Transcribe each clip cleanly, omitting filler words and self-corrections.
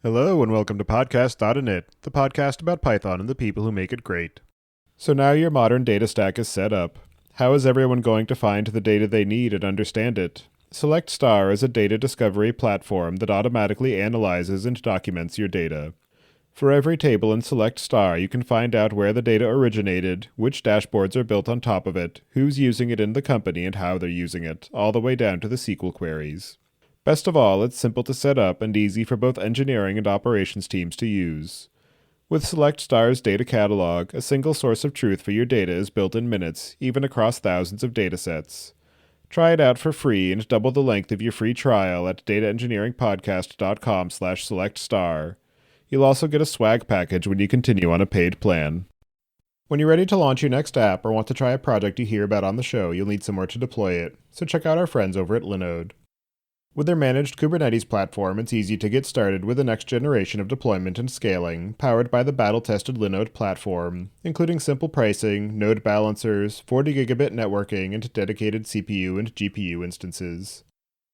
Hello and welcome to podcast.init, the podcast about Python and the people who make it great. So now your modern data stack is set up. How is everyone going to find the data they need and understand it? Select Star is a data discovery platform that automatically analyzes and documents your data. For every table in Select Star, you can find out where the data originated, which dashboards are built on top of it, who's using it in the company and how they're using it, all the way down to the SQL queries. Best of all, it's simple to set up and easy for both engineering and operations teams to use. With Select Star's data catalog, a single source of truth for your data is built in minutes, even across thousands of datasets. Try it out for free and double the length of your free trial at dataengineeringpodcast.com/selectstar. You'll also get a swag package when you continue on a paid plan. When you're ready to launch your next app or want to try a project you hear about on the show, you'll need somewhere to deploy it, so check out our friends over at Linode. With their managed Kubernetes platform, it's easy to get started with the next generation of deployment and scaling, powered by the battle-tested Linode platform, including simple pricing, node balancers, 40 gigabit networking, and dedicated CPU and GPU instances.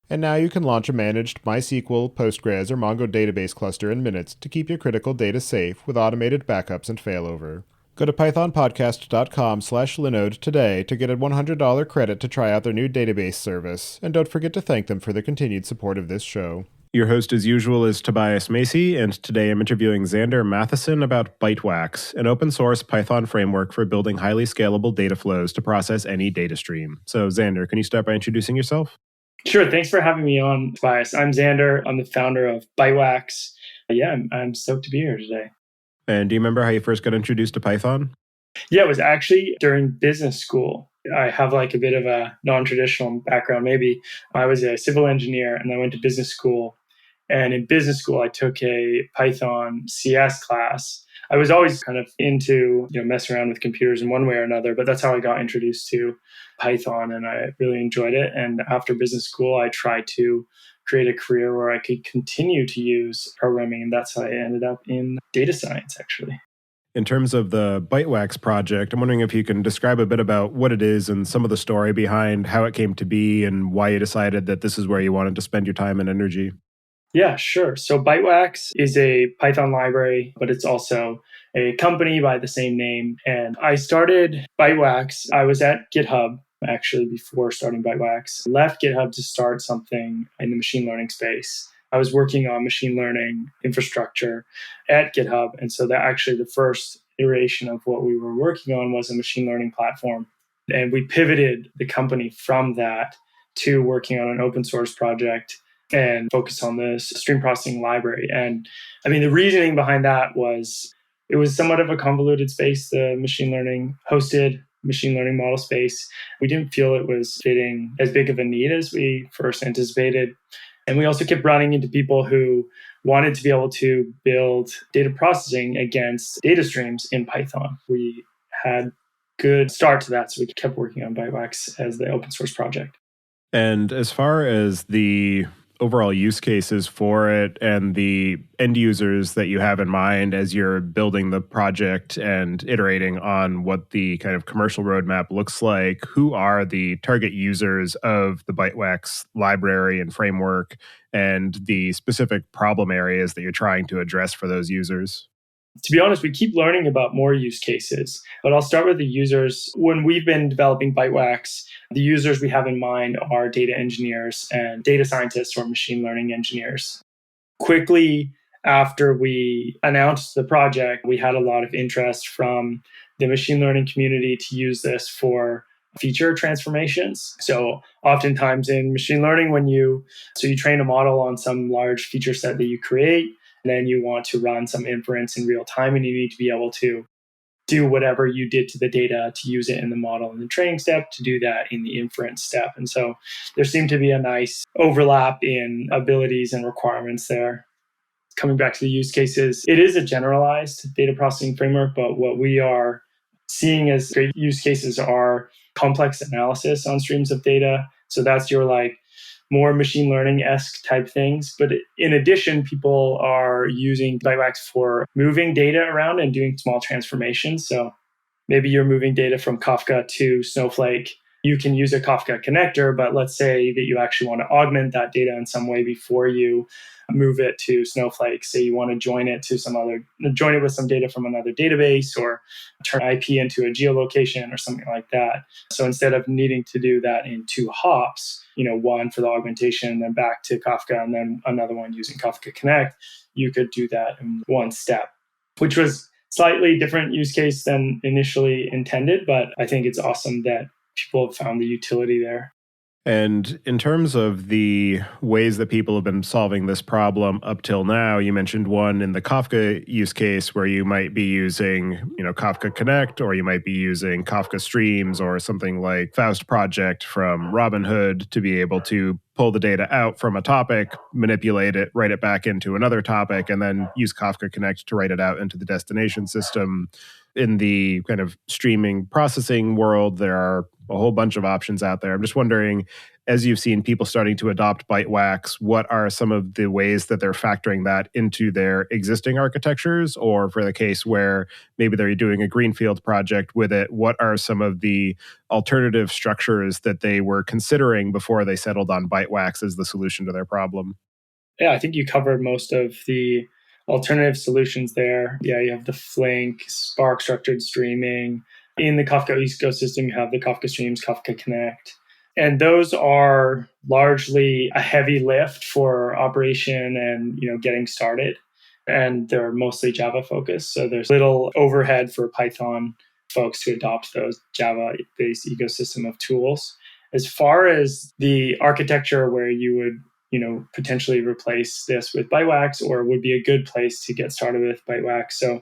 And now you can launch a managed MySQL, Postgres, or Mongo database cluster in minutes to keep your critical data safe with automated backups and failover. Go to pythonpodcast.com/Linode today to get a $100 credit to try out their new database service, and don't forget to thank them for their continued support of this show. Your host, as usual, is Tobias Macey, and today I'm interviewing Zander Matheson about Bytewax, an open-source Python framework for building highly scalable data flows to process any data stream. So, Zander, can you start by introducing yourself? Sure. Thanks for having me on, Tobias. I'm Zander. I'm the founder of Bytewax. I'm stoked to be here today. And do you remember how you first got introduced to Python? Yeah, it was actually during business school. I have like a bit of a non-traditional background, maybe. I was a civil engineer and I went to business school. And in business school, I took a Python CS class. I was always kind of into, messing around with computers in one way or another, but that's how I got introduced to Python and I really enjoyed it. And after business school, I tried to create a career where I could continue to use programming. And that's how I ended up in data science, actually. In terms of the Bytewax project, I'm wondering if you can describe a bit about what it is and some of the story behind how it came to be and why you decided that this is where you wanted to spend your time and energy. Yeah, sure. So Bytewax is a Python library, but it's also a company by the same name. And I started Bytewax. I was at GitHub actually before starting Bytewax. Left GitHub to start something in the machine learning space. I was working on machine learning infrastructure at GitHub. And so that actually the first iteration of what we were working on was a machine learning platform. And we pivoted the company from that to working on an open source project and focus on this stream processing library. And I mean, the reasoning behind that was it was somewhat of a convoluted space, the machine learning hosted machine learning model space. We didn't feel it was fitting as big of a need as we first anticipated. And we also kept running into people who wanted to be able to build data processing against data streams in Python. We had good start to that, so we kept working on Bytewax as the open source project. And as far as the overall use cases for it and the end users that you have in mind as you're building the project and iterating on what the kind of commercial roadmap looks like, who are the target users of the Bytewax library and framework and the specific problem areas that you're trying to address for those users? To be honest, we keep learning about more use cases, but I'll start with the users. When we've been developing Bytewax, the users we have in mind are data engineers and data scientists or machine learning engineers. Quickly after we announced the project, we had a lot of interest from the machine learning community to use this for feature transformations. So oftentimes in machine learning, you train a model on some large feature set that you create, and then you want to run some inference in real time, and you need to be able to do whatever you did to the data to use it in the model in the training step, to do that in the inference step. And so there seemed to be a nice overlap in abilities and requirements there. Coming back to the use cases, it is a generalized data processing framework, but what we are seeing as great use cases are complex analysis on streams of data. So that's your more machine learning-esque type things. But in addition, people are using Bytewax for moving data around and doing small transformations. So maybe you're moving data from Kafka to Snowflake, you can use a Kafka connector, but let's say that you actually want to augment that data in some way before you move it to Snowflake. Say you want to join it with some data from another database or turn IP into a geolocation or something like that. So instead of needing to do that in two hops, one for the augmentation and then back to Kafka and then another one using Kafka Connect, you could do that in one step, which was slightly different use case than initially intended, but I think it's awesome that people have found the utility there. And in terms of the ways that people have been solving this problem up till now, you mentioned one in the Kafka use case where you might be using, Kafka Connect, or you might be using Kafka Streams or something like Faust Project from Robinhood to be able to pull the data out from a topic, manipulate it, write it back into another topic, and then use Kafka Connect to write it out into the destination system. In the kind of streaming processing world, there are a whole bunch of options out there. I'm just wondering, as you've seen people starting to adopt Bytewax, what are some of the ways that they're factoring that into their existing architectures? Or for the case where maybe they're doing a greenfield project with it, what are some of the alternative structures that they were considering before they settled on Bytewax as the solution to their problem? Yeah, I think you covered most of the alternative solutions there. Yeah, you have the Flink, Spark structured streaming. In the Kafka ecosystem, you have the Kafka Streams, Kafka Connect. And those are largely a heavy lift for operation and getting started. And they're mostly Java focused. So there's little overhead for Python folks to adopt those Java-based ecosystem of tools. As far as the architecture where you would potentially replace this with Bytewax, or would be a good place to get started with Bytewax. So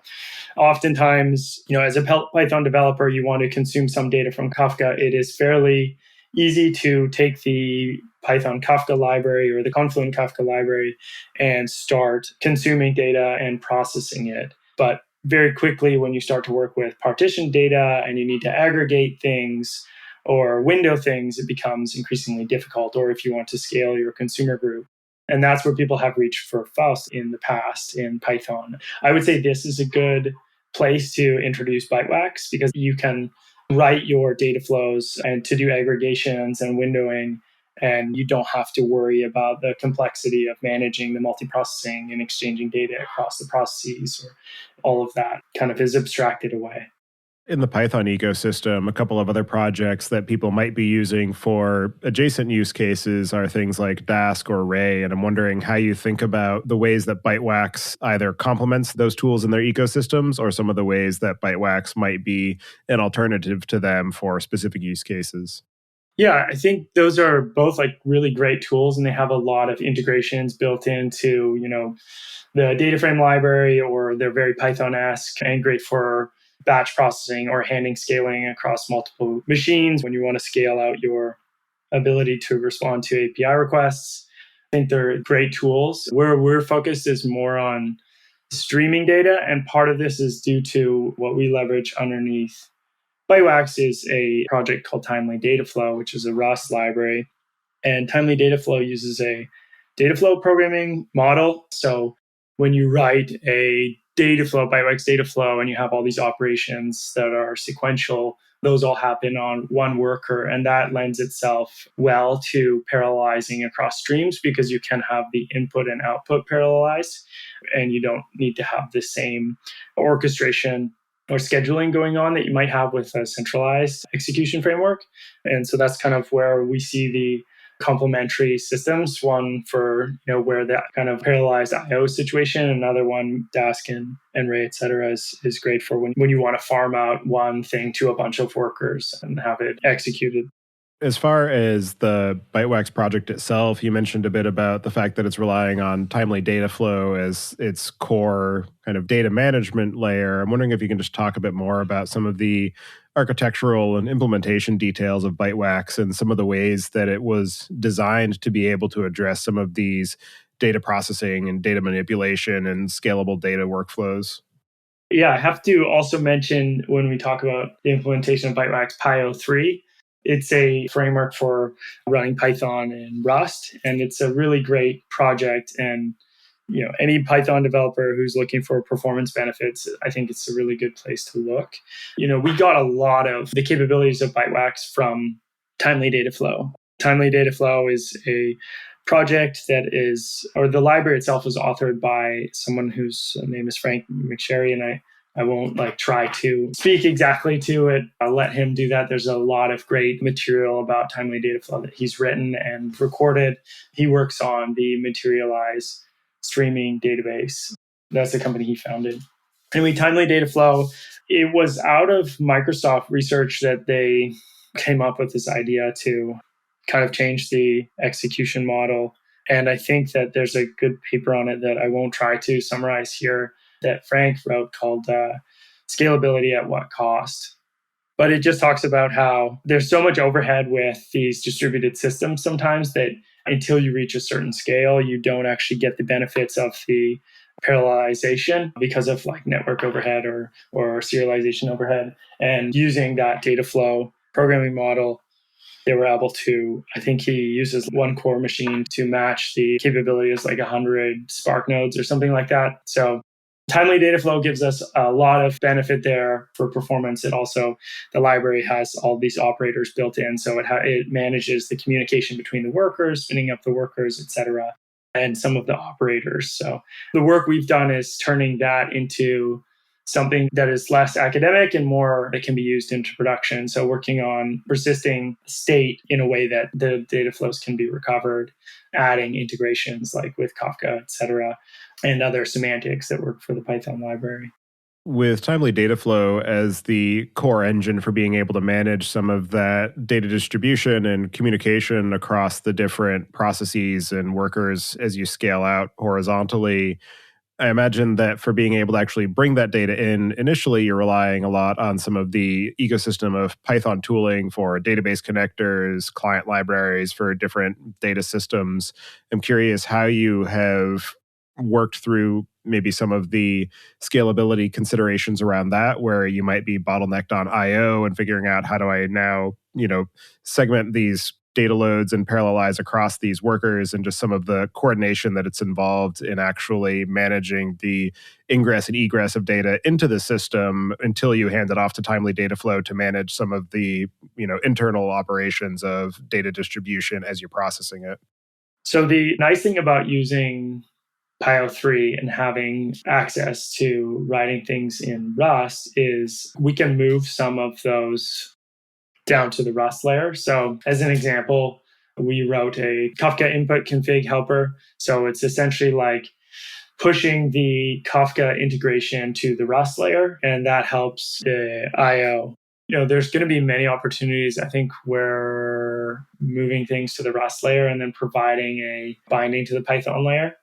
oftentimes, as a Python developer, you want to consume some data from Kafka. It is fairly easy to take the Python Kafka library or the Confluent Kafka library and start consuming data and processing it. But very quickly, when you start to work with partition data and you need to aggregate things or window things, it becomes increasingly difficult, or if you want to scale your consumer group. And that's where people have reached for Faust in the past in Python. I would say this is a good place to introduce Bytewax because you can write your data flows and to do aggregations and windowing, and you don't have to worry about the complexity of managing the multiprocessing and exchanging data across the processes, or all of that kind of is abstracted away. In the Python ecosystem, a couple of other projects that people might be using for adjacent use cases are things like Dask or Ray. And I'm wondering how you think about the ways that Bytewax either complements those tools in their ecosystems or some of the ways that Bytewax might be an alternative to them for specific use cases. Yeah, I think those are both like really great tools, and they have a lot of integrations built into, the data frame library, or they're very Python-esque and great for batch processing or handing scaling across multiple machines when you want to scale out your ability to respond to API requests. I think they're great tools. Where we're focused is more on streaming data, and part of this is due to what we leverage underneath Bytewax is a project called Timely Dataflow, which is a Rust library. And Timely Dataflow uses a dataflow programming model. So when you write a dataflow, Bytewax dataflow, and you have all these operations that are sequential, those all happen on one worker. And that lends itself well to parallelizing across streams because you can have the input and output parallelized, and you don't need to have the same orchestration or scheduling going on that you might have with a centralized execution framework. And so that's kind of where we see the complementary systems, one for where that kind of parallelized IO situation, another one, Dask and Ray, et cetera, is great for when you want to farm out one thing to a bunch of workers and have it executed. As far as the Bytewax project itself, you mentioned a bit about the fact that it's relying on Timely Dataflow as its core kind of data management layer. I'm wondering if you can just talk a bit more about some of the architectural and implementation details of Bytewax and some of the ways that it was designed to be able to address some of these data processing and data manipulation and scalable data workflows. Yeah, I have to also mention when we talk about the implementation of Bytewax, Pyo3. It's a framework for running Python and Rust, and it's a really great project. And any Python developer who's looking for performance benefits, I think it's a really good place to look. We got a lot of the capabilities of Bytewax from timely data flow. Timely data flow is a project that is, or the library itself was authored by someone whose name is Frank McSherry, and I won't try to speak exactly to it. I'll let him do that. There's a lot of great material about timely data flow that he's written and recorded. He works on the Materialize streaming database. That's the company he founded. Anyway, timely data flow, it was out of Microsoft research that they came up with this idea to kind of change the execution model. And I think that there's a good paper on it that I won't try to summarize here that Frank wrote called Scalability at What Cost. But it just talks about how there's so much overhead with these distributed systems sometimes that until you reach a certain scale, you don't actually get the benefits of the parallelization because of network overhead or serialization overhead. And using that data flow programming model, they were able to, I think he uses one core machine to match the capabilities 100 Spark nodes or something like that. So timely data flow gives us a lot of benefit there for performance. It also, the library has all these operators built in. So it manages the communication between the workers, spinning up the workers, et cetera, and some of the operators. So the work we've done is turning that into something that is less academic and more that can be used into production. So working on persisting state in a way that the data flows can be recovered, adding integrations with Kafka, et cetera, and other semantics that work for the Python library. With timely data flow as the core engine for being able to manage some of that data distribution and communication across the different processes and workers as you scale out horizontally, I imagine that for being able to actually bring that data in, initially you're relying a lot on some of the ecosystem of Python tooling for database connectors, client libraries for different data systems. I'm curious how you have worked through maybe some of the scalability considerations around that, where you might be bottlenecked on IO and figuring out how do I now, segment these data loads and parallelize across these workers, and just some of the coordination that it's involved in actually managing the ingress and egress of data into the system until you hand it off to timely data flow to manage some of the internal operations of data distribution as you're processing it. So the nice thing about using PyO3 and having access to writing things in Rust is we can move some of those down to the Rust layer. So as an example, we wrote a Kafka input config helper. So it's essentially pushing the Kafka integration to the Rust layer, and that helps the IO. There's going to be many opportunities, I think, where moving things to the Rust layer and then providing a binding to the Python layer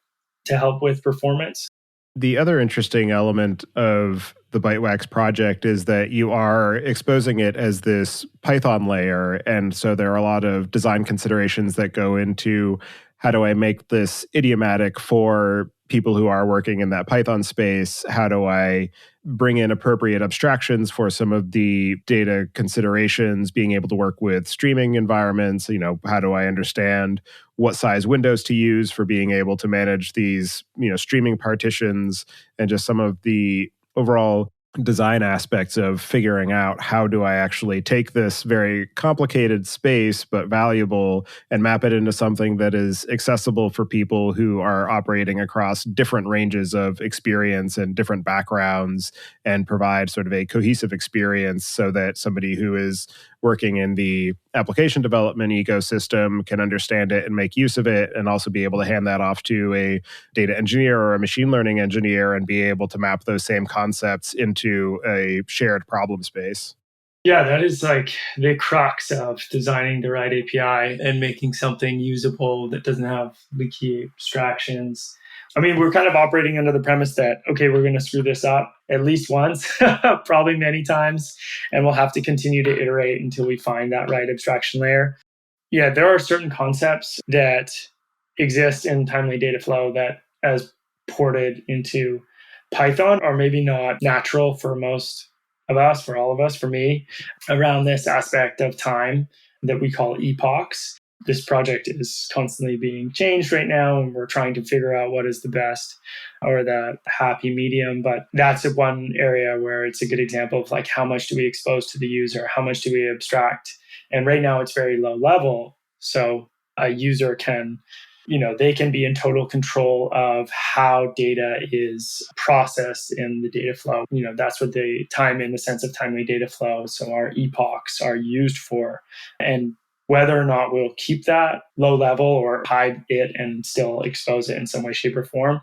to help with performance. The other interesting element of the Bytewax project is that you are exposing it as this Python layer. And so there are a lot of design considerations that go into how do I make this idiomatic for people who are working in that Python space? How do I bring in appropriate abstractions for some of the data considerations, being able to work with streaming environments? How do I understand what size windows to use for being able to manage these, streaming partitions, and just some of the overall design aspects of figuring out how do I actually take this very complicated space but valuable and map it into something that is accessible for people who are operating across different ranges of experience and different backgrounds, and provide sort of a cohesive experience so that somebody who is working in the application development ecosystem can understand it and make use of it, and also be able to hand that off to a data engineer or a machine learning engineer and be able to map those same concepts into a shared problem space. Yeah, that is the crux of designing the right API and making something usable that doesn't have leaky abstractions. I mean, we're kind of operating under the premise that, okay, we're going to screw this up at least once, probably many times, and we'll have to continue to iterate until we find that right abstraction layer. Yeah, there are certain concepts that exist in timely data flow that, as ported into Python, are maybe not natural for most of us, for all of us, for me, around this aspect of time that we call epochs. This project is constantly being changed right now, and we're trying to figure out what is the best or the happy medium. But that's one area where it's a good example of how much do we expose to the user? How much do we abstract And right now it's very low level. So a user can, they can be in total control of how data is processed in the data flow. That's what the time in the sense of timely data flow. So our epochs are used for. And whether or not we'll keep that low level or hide it and still expose it in some way, shape, or form,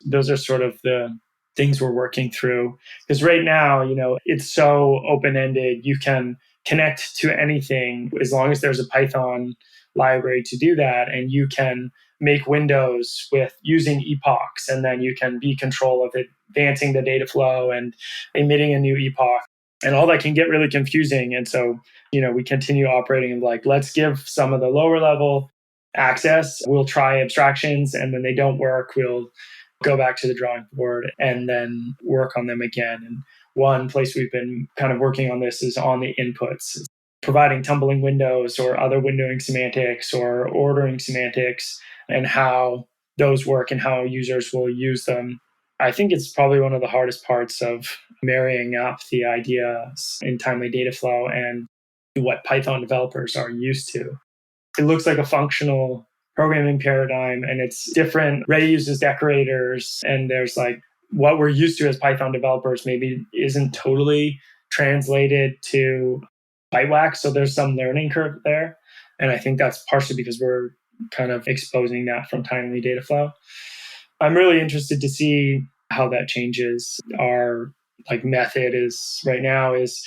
those are sort of the things we're working through. Because right now, it's so open-ended. You can connect to anything as long as there's a Python library to do that, and you can make windows with using epochs, and then you can be control of advancing the data flow and emitting a new epoch. And all that can get really confusing. And so, we continue operating and let's give some of the lower level access. We'll try abstractions, and when they don't work, we'll go back to the drawing board and then work on them again. And one place we've been kind of working on this is on the inputs, providing tumbling windows or other windowing semantics or ordering semantics and how those work and how users will use them. I think it's probably one of the hardest parts of marrying up the ideas in timely data flow and what Python developers are used to. It looks like a functional programming paradigm, and it's different. Ray uses decorators, and there's what we're used to as Python developers maybe isn't totally translated to Bytewax. So there's some learning curve there. And I think that's partially because we're kind of exposing that from timely data flow. I'm really interested to see how that changes. Our method is right now is,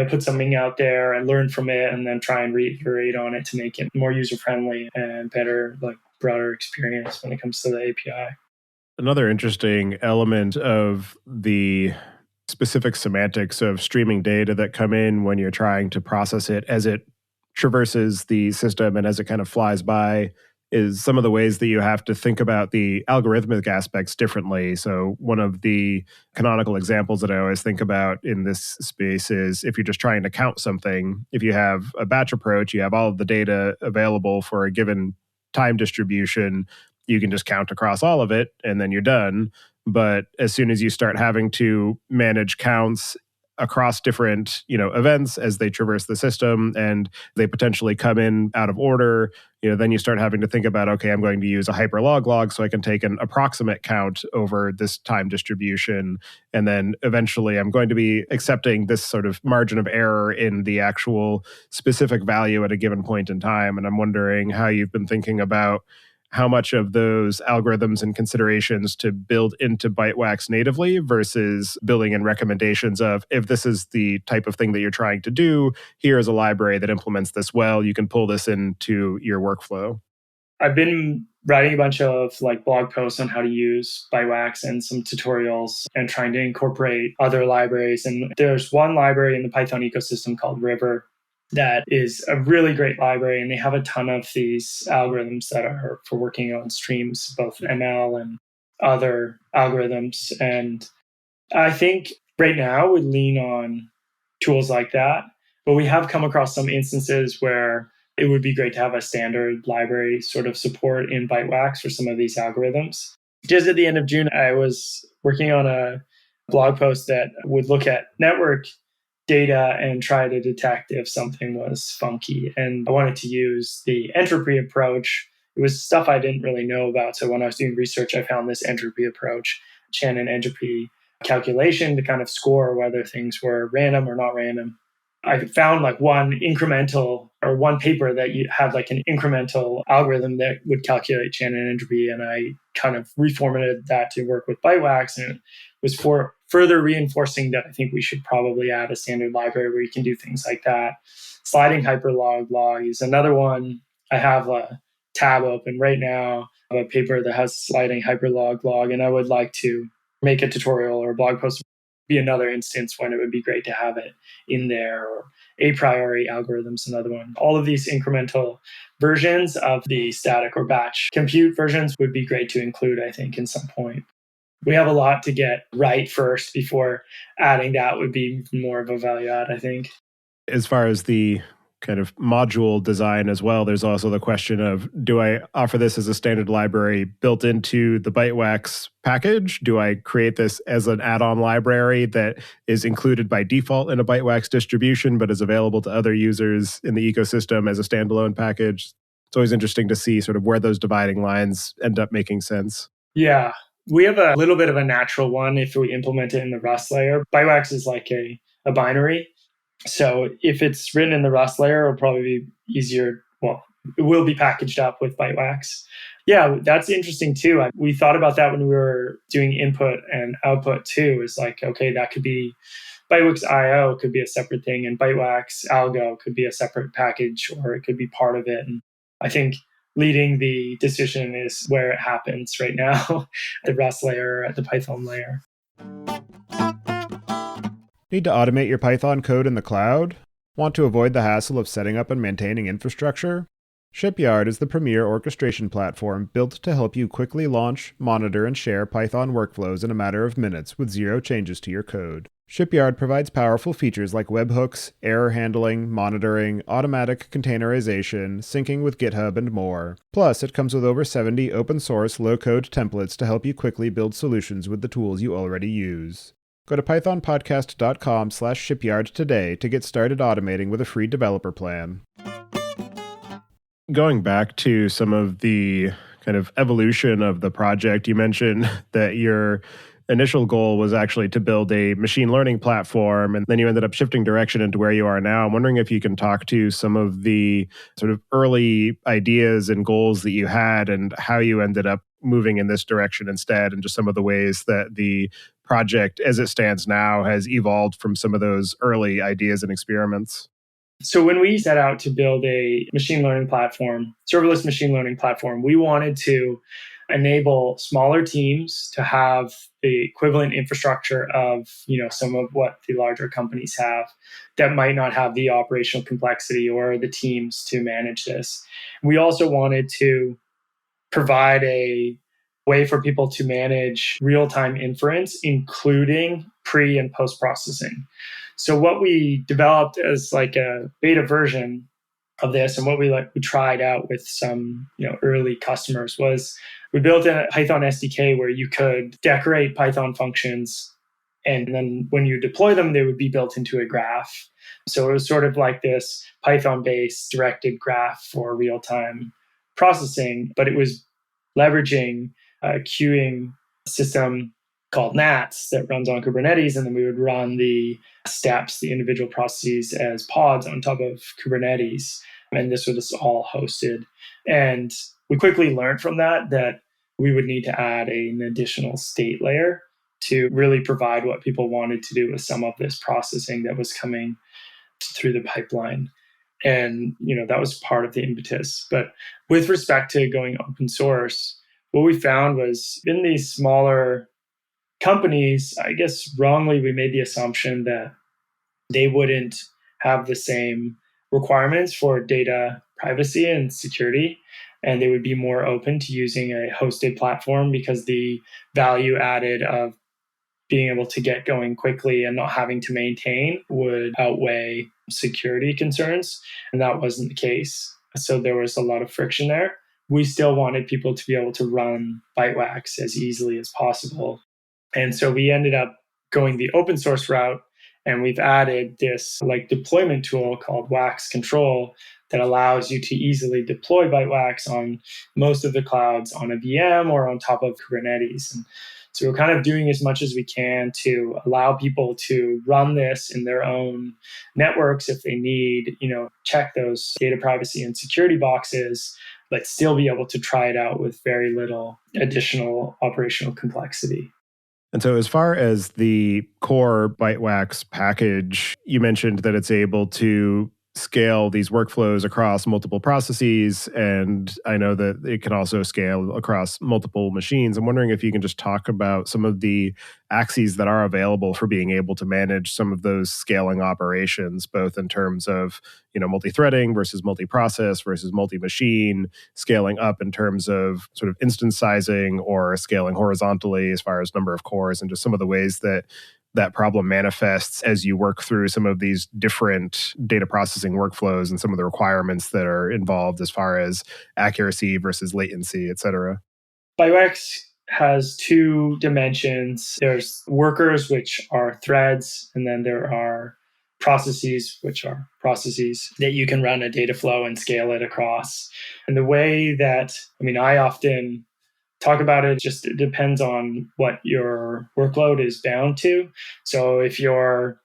put something out there and learn from it and then try and reiterate on it to make it more user-friendly and better, broader experience when it comes to the API. Another interesting element of the specific semantics of streaming data that come in when you're trying to process it as it traverses the system and as it kind of flies by is some of the ways that you have to think about the algorithmic aspects differently. So one of the canonical examples that I always think about in this space is if you're just trying to count something, if you have a batch approach, you have all of the data available for a given time distribution, you can just count across all of it and then you're done. But as soon as you start having to manage counts across different, events as they traverse the system and they potentially come in out of order, then you start having to think about, okay, I'm going to use a hyperlog log so I can take an approximate count over this time distribution. And then eventually I'm going to be accepting this sort of margin of error in the actual specific value at a given point in time. And I'm wondering how you've been thinking about how much of those algorithms and considerations to build into Bytewax natively versus building in recommendations of, if this is the type of thing that you're trying to do, here is a library that implements this well, you can pull this into your workflow. I've been writing a bunch of blog posts on how to use Bytewax and some tutorials and trying to incorporate other libraries. And there's one library in the Python ecosystem called River that is a really great library, and they have a ton of these algorithms that are for working on streams, both ML and other algorithms. And I think right now we lean on tools like that, but we have come across some instances where it would be great to have a standard library sort of support in Bytewax for some of these algorithms. Just at the end of June, I was working on a blog post that would look at network data and try to detect if something was funky. And I wanted to use the entropy approach. It was stuff I didn't really know about. So when I was doing research, I found this entropy approach, Shannon entropy calculation to kind of score whether things were random or not random. I found one incremental or one paper that you had an incremental algorithm that would calculate Shannon entropy. And I kind of reformatted that to work with Bytewax. And it was for further reinforcing that I think we should probably add a standard library where you can do things like that. Sliding hyperlog log is another one. I have a tab open right now of a paper that has sliding hyperlog log, and I would like to make a tutorial or a blog post be another instance when it would be great to have it in there. Or a priori algorithms, another one. All of these incremental versions of the static or batch compute versions would be great to include, I think, in some point. We have a lot to get right first before adding that would be more of a value add, I think. As far as the kind of module design as well, there's also the question of, do I offer this as a standard library built into the Bytewax package? Do I create this as an add-on library that is included by default in a Bytewax distribution, but is available to other users in the ecosystem as a standalone package? It's always interesting to see sort of where those dividing lines end up making sense. Yeah, we have a little bit of a natural one if we implement it in the Rust layer. Bytewax is like a binary. So if it's written in the Rust layer, it'll probably be easier. Well, it will be packaged up with Bytewax. Yeah, that's interesting too. We thought about that when we were doing input and output too. It's like, okay, that could be Bytewax IO could be a separate thing, and Bytewax Algo could be a separate package, or it could be part of it. And I think leading the decision is where it happens right now, the Rust layer, at the Python layer. Need to automate your Python code in the cloud? Want to avoid the hassle of setting up and maintaining infrastructure? Shipyard is the premier orchestration platform built to help you quickly launch, monitor, and share Python workflows in a matter of minutes with zero changes to your code. Shipyard provides powerful features like webhooks, error handling, monitoring, automatic containerization, syncing with GitHub, and more. Plus, it comes with over 70 open-source low-code templates to help you quickly build solutions with the tools you already use. Go to pythonpodcast.com/shipyard today to get started automating with a free developer plan. Going back to some of the kind of evolution of the project, you mentioned that your initial goal was actually to build a machine learning platform, and then you ended up shifting direction into where you are now. I'm wondering if you can talk to some of the sort of early ideas and goals that you had and how you ended up moving in this direction instead, and just some of the ways that the project as it stands now has evolved from some of those early ideas and experiments. So when we set out to build a machine learning platform, serverless machine learning platform, we wanted to enable smaller teams to have the equivalent infrastructure of, some of what the larger companies have that might not have the operational complexity or the teams to manage this. We also wanted to provide a way for people to manage real-time inference, including pre and post-processing. So what we developed as like a beta version of this, and what we tried out with some early customers, was we built a Python SDK where you could decorate Python functions, and then when you deploy them, they would be built into a graph. So it was sort of like this Python-based directed graph for real-time processing, but it was leveraging a queuing system called NATS that runs on Kubernetes, and then we would run the steps, the individual processes, as pods on top of Kubernetes. And this was all hosted. And we quickly learned from that we would need to add an additional state layer to really provide what people wanted to do with some of this processing that was coming through the pipeline. And that was part of the impetus. But with respect to going open source, what we found was in these smaller companies, I guess wrongly, we made the assumption that they wouldn't have the same requirements for data privacy and security, and they would be more open to using a hosted platform because the value added of being able to get going quickly and not having to maintain would outweigh security concerns. And that wasn't the case. So there was a lot of friction there. We still wanted people to be able to run Bytewax as easily as possible. And so we ended up going the open source route, and we've added this deployment tool called Wax Control that allows you to easily deploy Bytewax on most of the clouds on a VM or on top of Kubernetes. And so we're kind of doing as much as we can to allow people to run this in their own networks if they need, check those data privacy and security boxes, but still be able to try it out with very little additional operational complexity. And so as far as the core Bytewax package, you mentioned that it's able to scale these workflows across multiple processes, and I know that it can also scale across multiple machines. I'm wondering if you can just talk about some of the axes that are available for being able to manage some of those scaling operations, both in terms of multi-threading versus multi-process versus multi-machine, scaling up in terms of sort of instance sizing or scaling horizontally as far as number of cores, and just some of the ways that that problem manifests as you work through some of these different data processing workflows and some of the requirements that are involved as far as accuracy versus latency, et cetera? Bytewax has two dimensions. There's workers, which are threads, and then there are processes, which are processes that you can run a data flow and scale it across. And the way that, I often talk about it, just it depends on what your workload is bound to. So if you're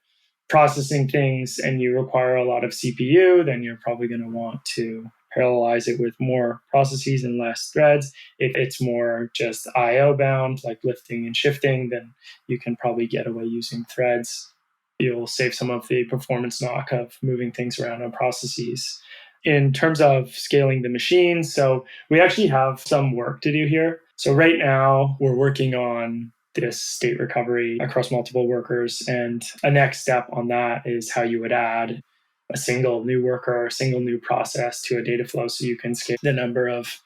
processing things and you require a lot of CPU, then you're probably going to want to parallelize it with more processes and less threads. If it's more just IO bound, like lifting and shifting, then you can probably get away using threads. You'll save some of the performance knock of moving things around on processes. In terms of scaling the machine, so we actually have some work to do here. So right now we're working on this state recovery across multiple workers. And a next step on that is how you would add a single new worker, a single new process to a data flow so you can scale the number of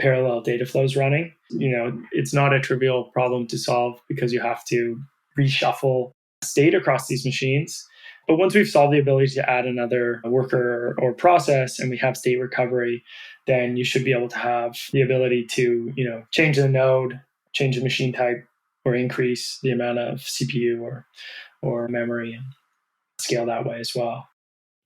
parallel data flows running. It's not a trivial problem to solve because you have to reshuffle state across these machines. But once we've solved the ability to add another worker or process and we have state recovery, then you should be able to have the ability to, change the node, change the machine type, or increase the amount of CPU or memory and scale that way as well.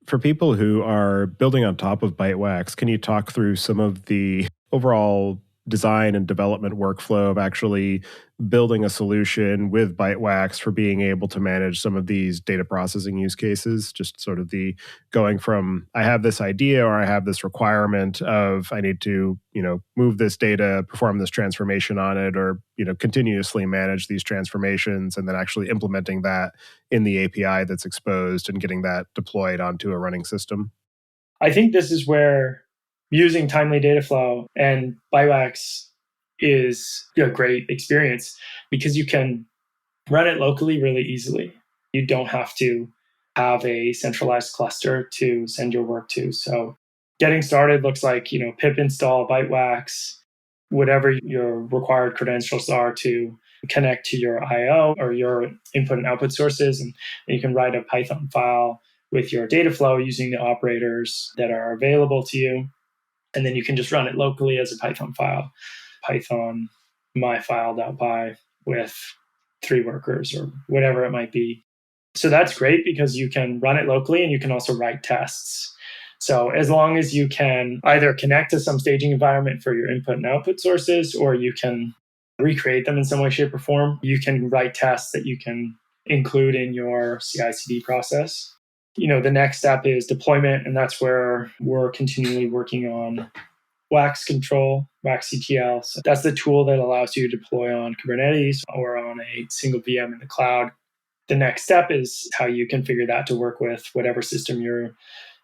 For people who are building on top of Bytewax, can you talk through some of the overall design and development workflow of actually building a solution with Bytewax for being able to manage some of these data processing use cases? Just sort of the going from I have this idea or I have this requirement of I need to, move this data, perform this transformation on it, or, continuously manage these transformations, and then actually implementing that in the API that's exposed and getting that deployed onto a running system. I think this is where using timely data flow and Bytewax is a great experience because you can run it locally really easily. You don't have to have a centralized cluster to send your work to. So getting started looks like, pip install Bytewax, whatever your required credentials are to connect to your IO or your input and output sources. And you can write a Python file with your data flow using the operators that are available to you. And then you can just run it locally as a Python file, Python myfile.py with 3 workers or whatever it might be. So that's great because you can run it locally and you can also write tests. So as long as you can either connect to some staging environment for your input and output sources, or you can recreate them in some way, shape, or form, you can write tests that you can include in your CI/CD process. The next step is deployment, and that's where we're continually working on Wax control, Wax CTL. So that's the tool that allows you to deploy on Kubernetes or on a single VM in the cloud. The next step is how you configure that to work with whatever system you're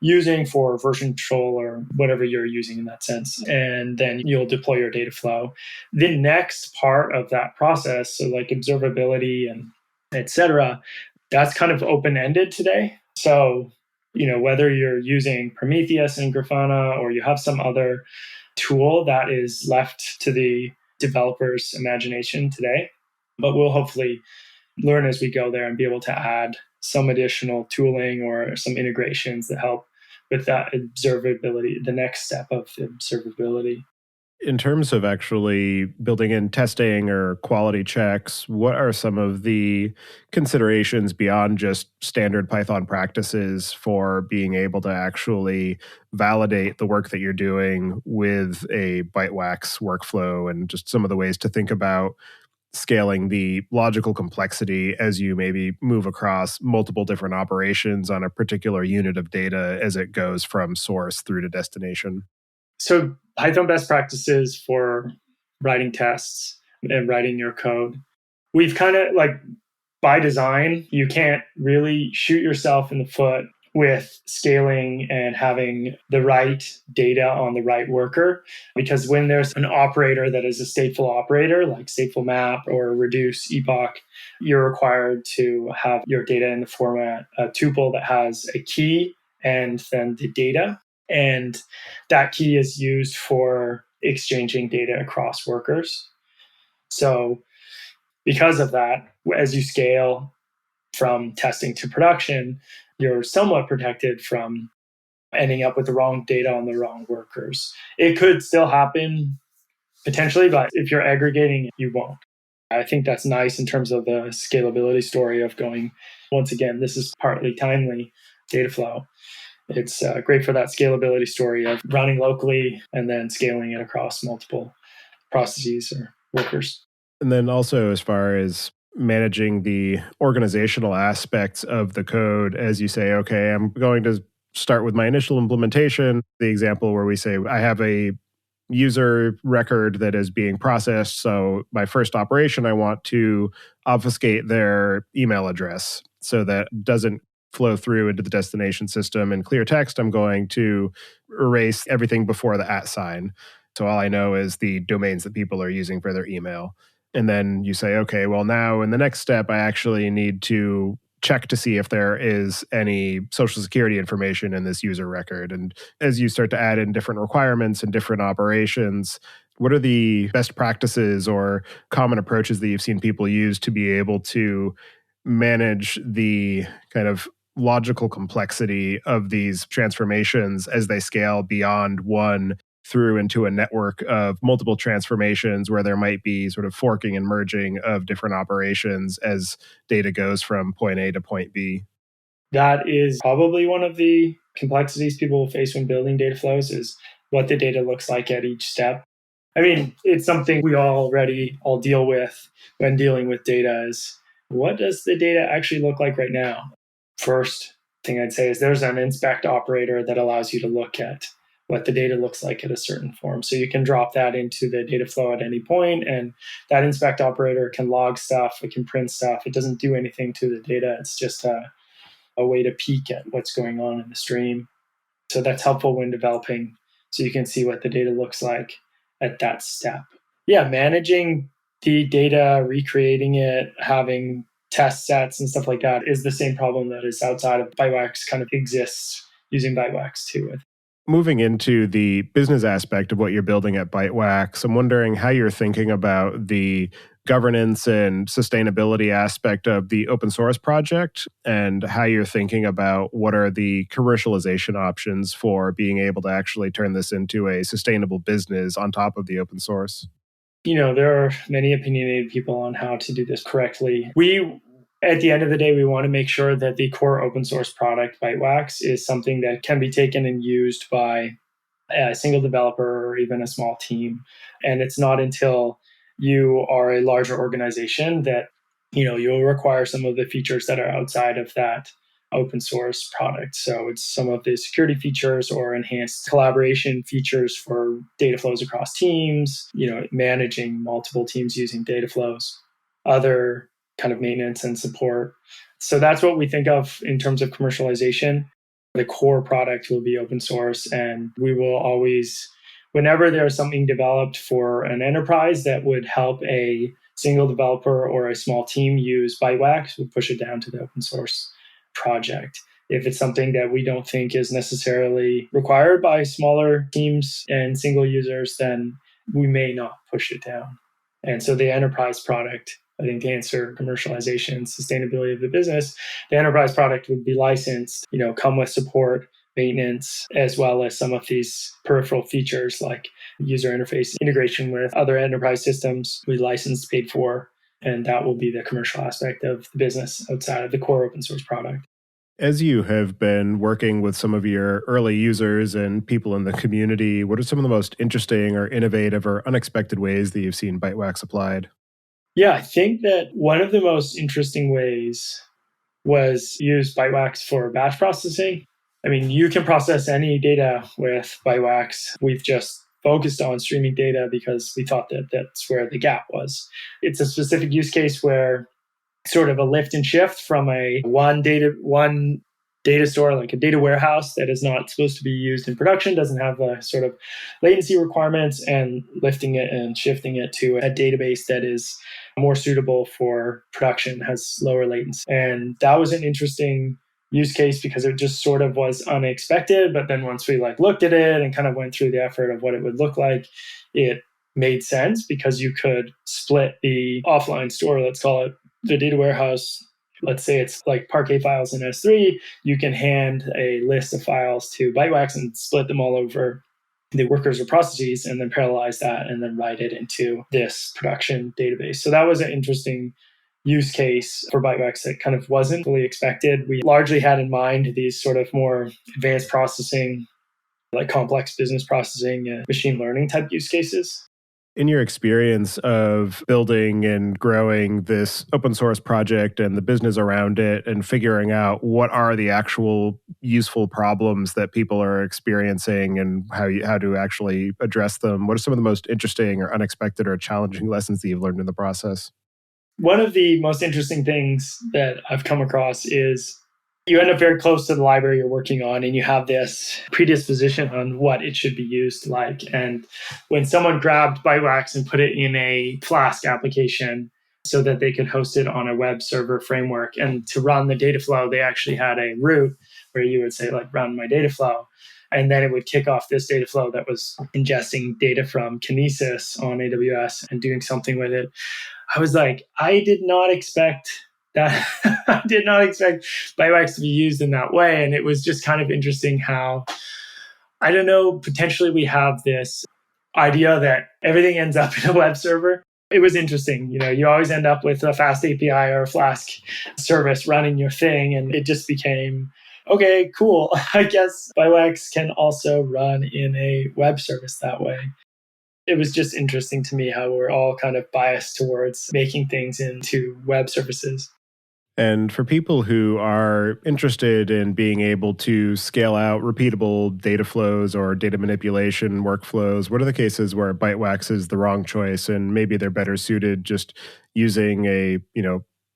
using for version control or whatever you're using in that sense. And then you'll deploy your data flow. The next part of that process, so like observability and et cetera, that's kind of open-ended today. So, whether you're using Prometheus and Grafana or you have some other tool that is left to the developer's imagination today, but we'll hopefully learn as we go there and be able to add some additional tooling or some integrations that help with that observability, the next step of the observability. In terms of actually building in testing or quality checks, what are some of the considerations beyond just standard Python practices for being able to actually validate the work that you're doing with a Bytewax workflow, and just some of the ways to think about scaling the logical complexity as you maybe move across multiple different operations on a particular unit of data as it goes from source through to destination? So Python best practices for writing tests and writing your code. We've kind of by design, you can't really shoot yourself in the foot with scaling and having the right data on the right worker. Because when there's an operator that is a stateful operator, like stateful map or reduce epoch, you're required to have your data in the format, a tuple that has a key and then the data. And that key is used for exchanging data across workers. So because of that, as you scale, from testing to production, you're somewhat protected from ending up with the wrong data on the wrong workers. It could still happen potentially, but if you're aggregating, you won't. I think that's nice in terms of the scalability story of going, once again, this is partly timely data flow. It's great for that scalability story of running locally and then scaling it across multiple processes or workers. And then also, as far as managing the organizational aspects of the code, as you say, okay, I'm going to start with my initial implementation. The example where we say, I have a user record that is being processed. So my first operation, I want to obfuscate their email address so that doesn't flow through into the destination system in clear text. I'm going to erase everything before the @ sign. So all I know is the domains that people are using for their email. And then you say, okay, well, now in the next step, I actually need to check to see if there is any social security information in this user record. And as you start to add in different requirements and different operations, what are the best practices or common approaches that you've seen people use to be able to manage the kind of logical complexity of these transformations as they scale beyond one through into a network of multiple transformations where there might be sort of forking and merging of different operations as data goes from point A to point B? That is probably one of the complexities people will face when building data flows is what the data looks like at each step. I mean, it's something we already all deal with when dealing with data is what does the data actually look like right now? First thing I'd say is there's an inspect operator that allows you to look at what the data looks like at a certain form. So you can drop that into the data flow at any point, and that inspect operator can log stuff, it can print stuff. It doesn't do anything to the data. It's just a way to peek at what's going on in the stream. So that's helpful when developing, so you can see what the data looks like at that step. Yeah, managing the data, recreating it, having test sets and stuff like that is the same problem that is outside of Bytewax kind of exists using Bytewax too. Moving into the business aspect of what you're building at Bytewax, I'm wondering how you're thinking about the governance and sustainability aspect of the open source project and how you're thinking about what are the commercialization options for being able to actually turn this into a sustainable business on top of the open source. There are many opinionated people on how to do this correctly. At the end of the day, we want to make sure that the core open source product, Bytewax, is something that can be taken and used by a single developer or even a small team. And it's not until you are a larger organization that you'll require some of the features that are outside of that open source product. So it's some of the security features or enhanced collaboration features for data flows across teams, managing multiple teams using data flows, other kind of maintenance and support. So that's what we think of in terms of commercialization. The core product will be open source, and we will always, whenever there's something developed for an enterprise that would help a single developer or a small team use Bytewax, we'll push it down to the open source project. If it's something that we don't think is necessarily required by smaller teams and single users, then we may not push it down. And so the enterprise product, I think, to answer commercialization, sustainability of the business, the enterprise product would be licensed, come with support, maintenance, as well as some of these peripheral features like user interface integration with other enterprise systems we licensed, paid for, and that will be the commercial aspect of the business outside of the core open source product. As you have been working with some of your early users and people in the community, what are some of the most interesting or innovative or unexpected ways that you've seen Bytewax applied? Yeah, I think that one of the most interesting ways was use Bytewax for batch processing. I mean, you can process any data with Bytewax. We've just focused on streaming data because we thought that that's where the gap was. It's a specific use case where sort of a lift and shift from a one data store, like a data warehouse that is not supposed to be used in production, doesn't have the sort of latency requirements, and lifting it and shifting it to a database that is more suitable for production, has lower latency. And that was an interesting use case because it just sort of was unexpected. But then once we looked at it and kind of went through the effort of what it would look like, it made sense because you could split the offline store, let's call it the data warehouse, let's say it's like Parquet files in S3, you can hand a list of files to Bytewax and split them all over the workers or processes and then parallelize that and then write it into this production database. So that was an interesting use case for Bytewax that kind of wasn't fully expected. We largely had in mind these sort of more advanced processing, like complex business processing and machine learning type use cases. In your experience of building and growing this open source project and the business around it and figuring out what are the actual useful problems that people are experiencing and how to actually address them, what are some of the most interesting or unexpected or challenging lessons that you've learned in the process? One of the most interesting things that I've come across is you end up very close to the library you're working on and you have this predisposition on what it should be used like. And when someone grabbed Bytewax and put it in a Flask application so that they could host it on a web server framework, and to run the data flow, they actually had a route where you would say, like, run my data flow. And then it would kick off this data flow that was ingesting data from Kinesis on AWS and doing something with it. I was like, I did not expect that. I did not expect Bytewax to be used in that way. And it was just kind of interesting how, I don't know, potentially we have this idea that everything ends up in a web server. It was interesting. You always end up with a fast API or a Flask service running your thing. And it just became, okay, cool. I guess Bytewax can also run in a web service that way. It was just interesting to me how we're all kind of biased towards making things into web services. And for people who are interested in being able to scale out repeatable data flows or data manipulation workflows, what are the cases where Bytewax is the wrong choice and maybe they're better suited just using a,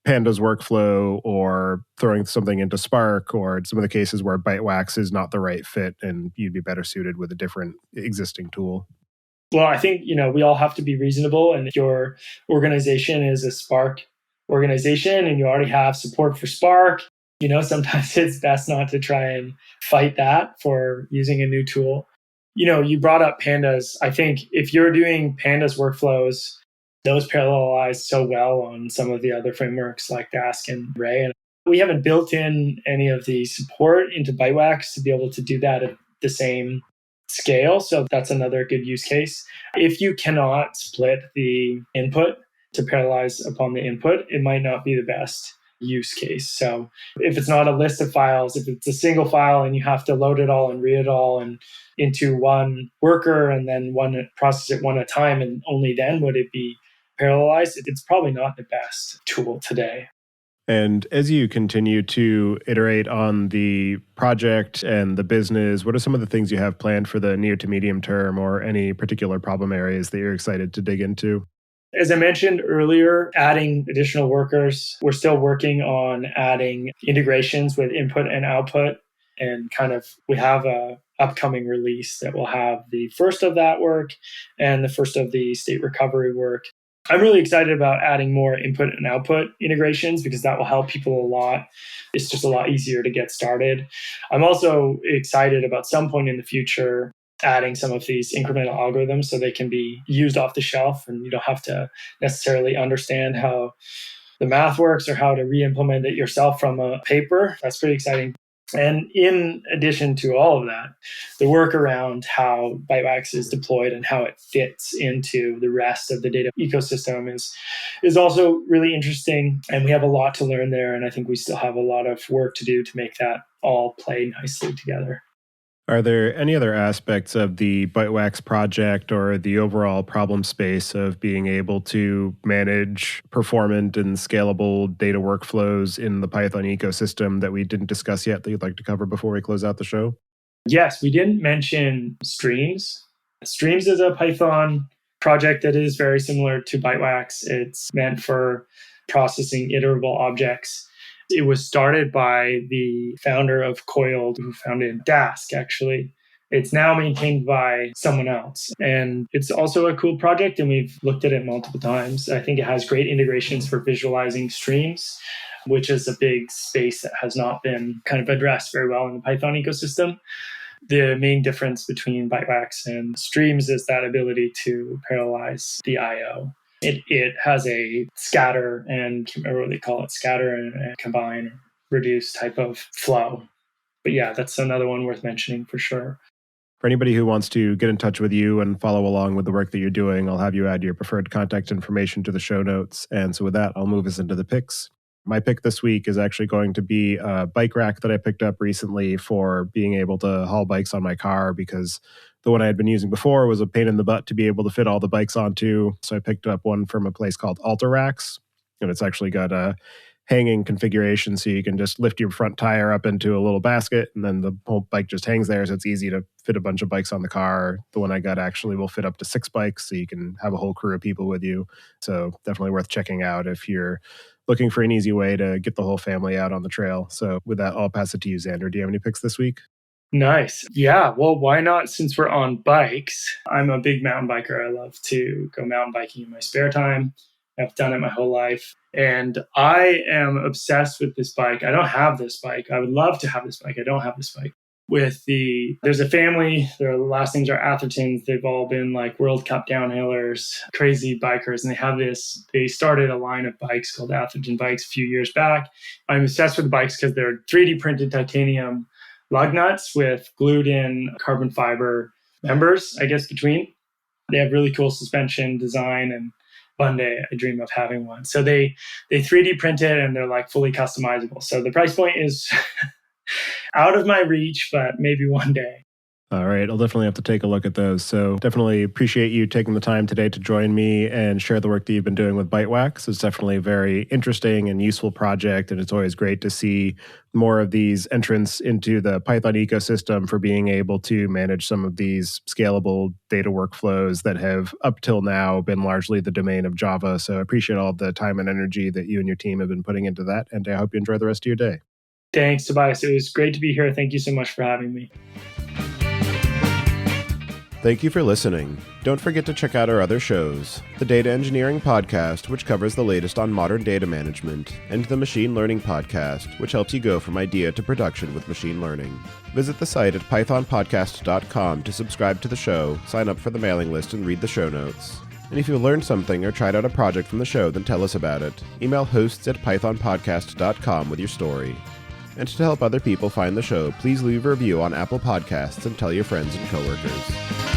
Pandas workflow or throwing something into Spark, or some of the cases where Bytewax is not the right fit and you'd be better suited with a different existing tool? Well, I think, we all have to be reasonable. And if your organization is a Spark organization and you already have support for Spark, sometimes it's best not to try and fight that for using a new tool. You brought up Pandas. I think if you're doing Pandas workflows, those parallelize so well on some of the other frameworks like Dask and Ray. And we haven't built in any of the support into Bytewax to be able to do that at the same scale. So that's another good use case. If you cannot split the input to parallelize upon the input, it might not be the best use case. So if it's not a list of files, if it's a single file and you have to load it all and read it all and into one worker and then process it one at a time, and only then would it be parallelized, it's probably not the best tool today. And as you continue to iterate on the project and the business, what are some of the things you have planned for the near to medium term, or any particular problem areas that you're excited to dig into? As I mentioned earlier, adding additional workers. We're still working on adding integrations with input and output. And we have a upcoming release that will have the first of that work and the first of the state recovery work. I'm really excited about adding more input and output integrations because that will help people a lot. It's just a lot easier to get started. I'm also excited about some point in the future adding some of these incremental algorithms so they can be used off the shelf and you don't have to necessarily understand how the math works or how to re-implement it yourself from a paper. That's pretty exciting. And in addition to all of that, the work around how Bytewax is deployed and how it fits into the rest of the data ecosystem is also really interesting. And we have a lot to learn there. And I think we still have a lot of work to do to make that all play nicely together. Are there any other aspects of the Bytewax project or the overall problem space of being able to manage performant and scalable data workflows in the Python ecosystem that we didn't discuss yet that you'd like to cover before we close out the show? Yes, we didn't mention Streams. Streams is a Python project that is very similar to Bytewax. It's meant for processing iterable objects. It was started by the founder of Coiled, who founded Dask, actually. It's now maintained by someone else. And it's also a cool project, and we've looked at it multiple times. I think it has great integrations for visualizing streams, which is a big space that has not been kind of addressed very well in the Python ecosystem. The main difference between Bytewax and Streams is that ability to parallelize the I/O. It has a scatter and I can't remember what they call it, scatter and combine or reduce type of flow. But yeah, that's another one worth mentioning for sure. For anybody who wants to get in touch with you and follow along with the work that you're doing, I'll have you add your preferred contact information to the show notes. And so with that, I'll move us into the picks. My pick this week is actually going to be a bike rack that I picked up recently for being able to haul bikes on my car, because the one I had been using before was a pain in the butt to be able to fit all the bikes onto. So I picked up one from a place called Racks, and it's actually got a hanging configuration, so you can just lift your front tire up into a little basket and then the whole bike just hangs there, so it's easy to fit a bunch of bikes on the car. The one I got actually will fit up to 6 bikes, so you can have a whole crew of people with you. So definitely worth checking out if you're looking for an easy way to get the whole family out on the trail. So with that, I'll pass it to you, Zander. Do you have any picks this week? Nice. Yeah. Well, why not? Since we're on bikes, I'm a big mountain biker. I love to go mountain biking in my spare time. I've done it my whole life. And I am obsessed with this bike. I don't have this bike. I would love to have this bike. I don't have this bike. There's a family, their last names are Athertons. They've all been like World Cup downhillers, crazy bikers. And they started a line of bikes called Atherton bikes a few years back. I'm obsessed with the bikes because they're 3D printed titanium lug nuts with glued in carbon fiber members, I guess, between. They have really cool suspension design, and one day I dream of having one. So they 3D print it and they're like fully customizable. So the price point is out of my reach, but maybe one day. All right, I'll definitely have to take a look at those. So definitely appreciate you taking the time today to join me and share the work that you've been doing with Bytewax. It's definitely a very interesting and useful project, and it's always great to see more of these entrants into the Python ecosystem for being able to manage some of these scalable data workflows that have up till now been largely the domain of Java. So I appreciate all the time and energy that you and your team have been putting into that, and I hope you enjoy the rest of your day. Thanks, Tobias. It was great to be here. Thank you so much for having me. Thank you for listening. Don't forget to check out our other shows, the Data Engineering Podcast, which covers the latest on modern data management, and the Machine Learning Podcast, which helps you go from idea to production with machine learning. Visit the site at pythonpodcast.com to subscribe to the show, sign up for the mailing list, and read the show notes. And if you learned something or tried out a project from the show, then tell us about it. Email hosts@pythonpodcast.com with your story. And to help other people find the show, please leave a review on Apple Podcasts and tell your friends and coworkers.